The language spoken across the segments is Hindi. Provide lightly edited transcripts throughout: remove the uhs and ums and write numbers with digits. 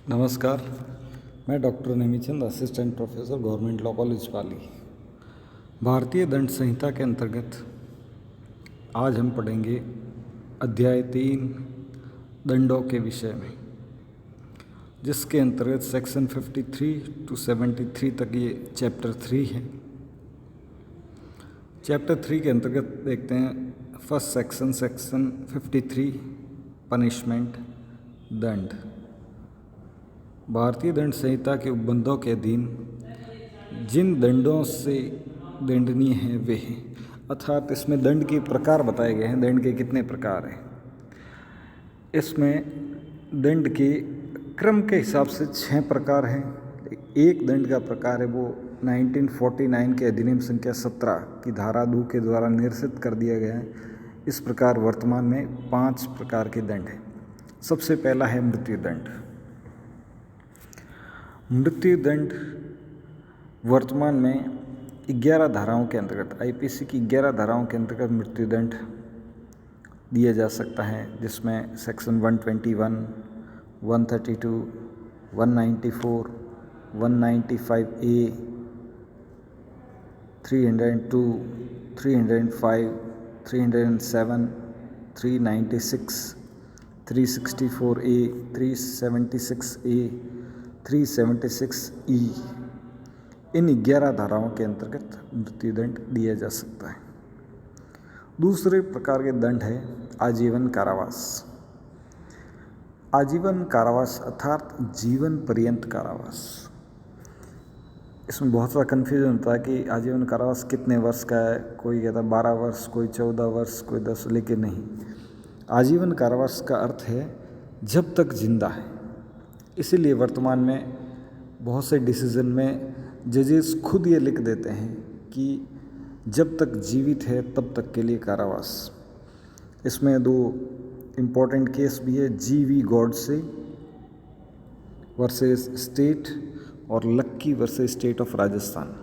नमस्कार। मैं doctor Nemichand, assistant professor, government law college Pali. भारतीय दंड संहिता के अंतर्गत आज हम पढ़ेंगे अध्याय 3 दंडों के विषय में, जिसके अंतर्गत सेक्शन 53 to 73 तक ये चैप्टर 3 है। चैप्टर 3 के अंतर्गत देखते हैं फर्स्ट सेक्शन 53 पनिशमेंट दंड। भारतीय दंड संहिता के उपबंधों के अधीन जिन दंडों से दंडनीय हैं वे हैं, अर्थात इसमें दंड के प्रकार बताए गए हैं। दंड के कितने प्रकार हैं, इसमें दंड के क्रम के हिसाब से 6 प्रकार हैं। एक दंड का प्रकार है वो 1949 के अधिनियम संख्या 17 की धारा 2 के द्वारा निरसित कर दिया गया है। इस प्रकार वर्तमान में 5 प्रकार के दंड हैं। सबसे पहला है मृत्यु दंड। मृत्यु दंड वर्तमान में 11 धाराओं के अंतर्गत, आईपीसी की 11 धाराओं के अंतर्गत मृत्यु दंड दिया जा सकता है, जिसमें section 121, 132, 194, 195A, 302, 305, 307, 396, 364A, 376A, 376E, इन 11 धाराओं के अंतर्गत मृत्युदंड दिया जा सकता है। दूसरे प्रकार के दंड है आजीवन कारावास। आजीवन कारावास अर्थात जीवन पर्यंत कारावास। इसमें बहुत सारा कन्फ्यूजन होता है कि आजीवन कारावास कितने वर्ष का है। कोई कहता है 12 वर्ष, कोई 14 वर्ष, कोई 10, लेकिन नहीं। आजीवन कारावास का अर्थ है जब तक जिंदा है। इसीलिए वर्तमान में बहुत से डिसीजन में जजेस खुद ये लिख देते हैं कि जब तक जीवित है तब तक के लिए कारावास। इसमें 2 इम्पोर्टेंट केस भी है, GV गॉडसे वर्सेस स्टेट और लक्की वर्सेस स्टेट ऑफ राजस्थान।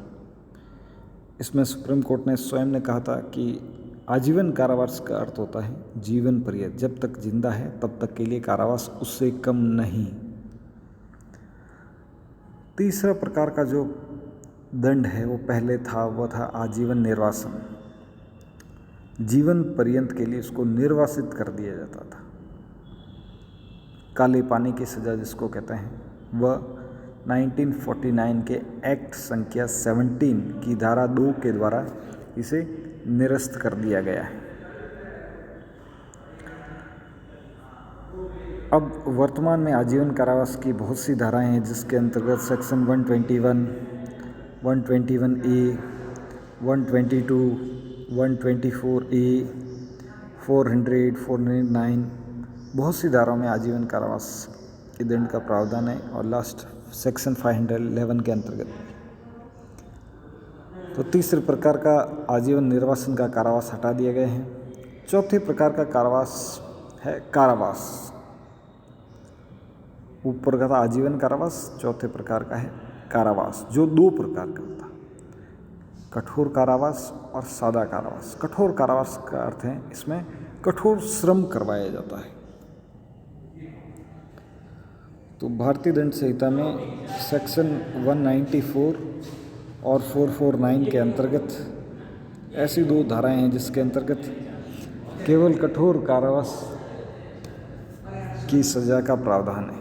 इसमें सुप्रीम कोर्ट ने स्वयं ने कहा था कि आजीवन कारावास का अर्थ होता है जीवन पर्यंत, जब तक जिंदा है तब तक के लिए कारावास, उससे कम नहीं। तीसरा प्रकार का जो दंड है वो पहले था, वो था आजीवन निर्वासन। जीवन पर्यंत के लिए उसको निर्वासित कर दिया जाता था। काले पानी की सजा जिसको कहते हैं, वह 1949 के एक्ट संख्या 17 की धारा 2 के द्वारा इसे निरस्त कर दिया गया है। अब वर्तमान में आजीवन कारावास की बहुत सी धाराएं हैं, जिसके अंतर्गत सेक्शन 121, 121A, 122, 124A, 400, 409, बहुत सी धाराओं में आजीवन कारावास के दंड का प्रावधान है। और लास्ट सेक्शन 511 के अंतर्गत तो तीसरे प्रकार का आजीवन निर्वासन का कारावास हटा दिए गए हैं। चौथे प्रकार का कारावास है कारावास। ऊपर का था आजीवन कारावास, चौथे प्रकार का है कारावास, जो 2 प्रकार का होता है, कठोर कारावास और सादा कारावास। कठोर कारावास का अर्थ है इसमें कठोर श्रम करवाया जाता है। तो भारतीय दंड संहिता में सेक्शन 194 और 449 के अंतर्गत ऐसी 2 धाराएं हैं जिसके अंतर्गत केवल कठोर कारावास की सजा का प्रावधान है,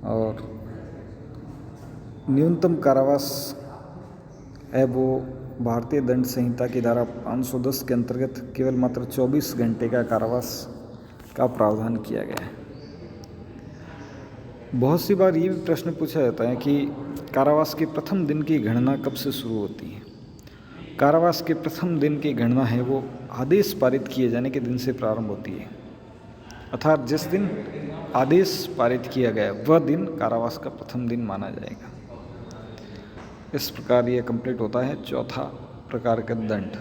और न्यूनतम कारावास है वो भारतीय दंड संहिता की धारा 510 के अंतर्गत केवल मात्र 24 घंटे का कारावास का प्रावधान किया गया है। बहुत सी बार ये भी प्रश्न पूछा जाता है कि कारावास के प्रथम दिन की गणना कब से शुरू होती है। कारावास के प्रथम दिन की गणना है वो आदेश पारित किए जाने के दिन से प्रारंभ होती है, अर्थात जिस दिन आदेश पारित किया गया वह दिन कारावास का प्रथम दिन माना जाएगा। इस प्रकार यह कंप्लीट होता है चौथा प्रकार का दंड।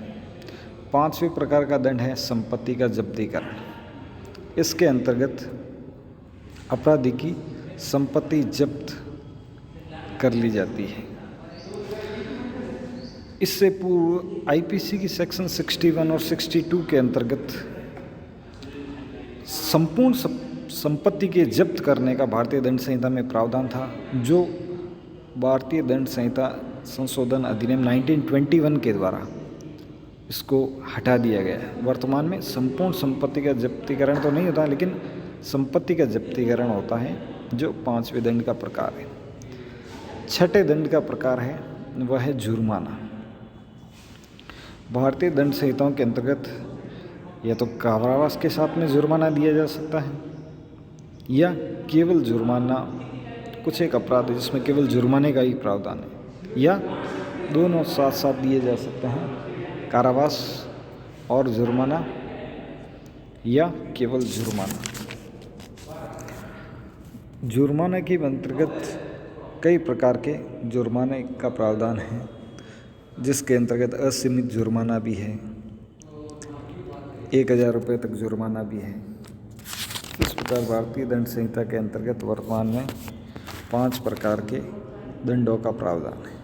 5वें प्रकार का दंड है संपत्ति का जब्तीकरण। इसके अंतर्गत अपराधी की संपत्ति जब्त कर ली जाती है। इससे पूर्व आईपीसी की सेक्शन 61 और 62 के अंतर्गत संपूर्ण संपत्ति के जब्त करने का भारतीय दंड संहिता में प्रावधान था, जो भारतीय दंड संहिता संशोधन अधिनियम 1921 के द्वारा इसको हटा दिया गया है। वर्तमान में संपूर्ण संपत्ति का जब्तीकरण तो नहीं होता, लेकिन संपत्ति का जब्तीकरण होता है, जो 5वें दंड का प्रकार है। 6ठे दंड का प्रकार है वह है जुर्माना। भारतीय दंड संहिताओं के अंतर्गत या तो कारावास के साथ में जुर्माना दिया जा सकता है, या केवल जुर्माना, कुछ एक अपराध है जिसमें केवल जुर्माने का ही प्रावधान है, या दोनों साथ साथ दिए जा सकते हैं, कारावास और जुर्माना या केवल जुर्माना। जुर्माना के अंतर्गत कई प्रकार के जुर्माने का प्रावधान है, जिसके अंतर्गत असीमित जुर्माना भी है, 1000 रुपये तक जुर्माना भी है। इस प्रकार भारतीय दंड संहिता के अंतर्गत वर्तमान में 5 प्रकार के दंडों का प्रावधान है।